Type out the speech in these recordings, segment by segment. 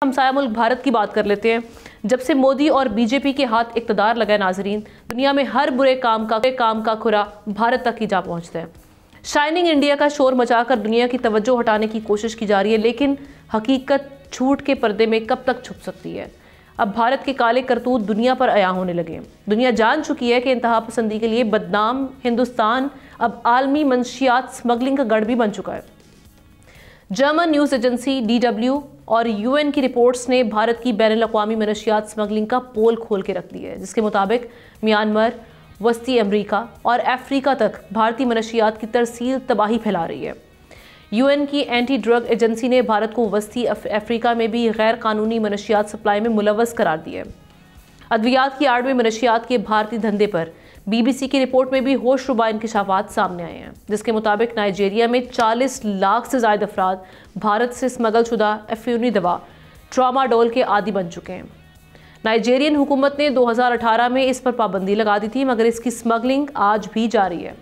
हमसाया मुल्क भारत की बात कर लेते हैं। जब से मोदी और बीजेपी के हाथ इक़्तिदार लगा नाजरीन, दुनिया में हर बुरे काम का खुरा भारत तक ही जा पहुंचता है। शाइनिंग इंडिया का शोर मचाकर दुनिया की तवज्जो हटाने की कोशिश की जा रही है, लेकिन हकीकत झूठ के पर्दे में कब तक छुप सकती है। अब भारत के काले करतूत दुनिया पर अया होने लगे। दुनिया जान चुकी है कि इंतहा पसंदी के लिए बदनाम हिंदुस्तान अब आलमी मंशियात स्मगलिंग का गढ़ भी बन चुका है। जर्मन न्यूज़ एजेंसी DW और UN की रिपोर्ट्स ने भारत की बैनुल-अक़वामी मनशियात स्मगलिंग का पोल खोल के रख दिया है, जिसके मुताबिक म्यांमार, वस्ती अमरीका और अफ्रीका तक भारतीय मनशियात की तरसील तबाही फैला रही है। UN की एंटी ड्रग एजेंसी ने भारत को वस्ती अफ्रीका में भी गैर कानूनी मनशियात सप्लाई में मुलव्वस करार दिया है। अद्वियात की आड़ में मनशियात के भारतीय धंधे पर BBC की रिपोर्ट में भी होशरुबा इंकशाफात सामने आए हैं, जिसके मुताबिक नाइजीरिया में 40 लाख से ज़ायद अफराद भारत से स्मगल शुदा अफ्यूनी दवा ट्रामाडोल के आदी बन चुके हैं। नाइजीरियन हुकूमत ने 2018 में इस पर पाबंदी लगा दी थी, मगर इसकी स्मगलिंग आज भी जारी है।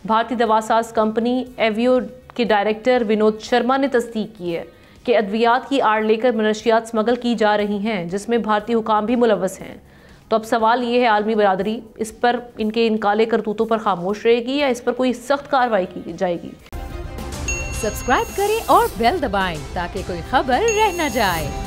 भारतीय दवासाज कंपनी एवियो के डायरेक्टर विनोद शर्मा ने तस्दीक की है कि अद्वियात की आड़ लेकर मनशियात स्मगल की जा रही हैं, जिसमें भारतीय हुकाम भी मुलव्वस हैं। तो अब सवाल ये है, आलमी बरादरी इस पर इन काले करतूतों पर खामोश रहेगी या इस पर कोई सख्त कार्रवाई की जाएगी? सब्सक्राइब करें और बेल दबाएं ताकि कोई खबर रह न जाए।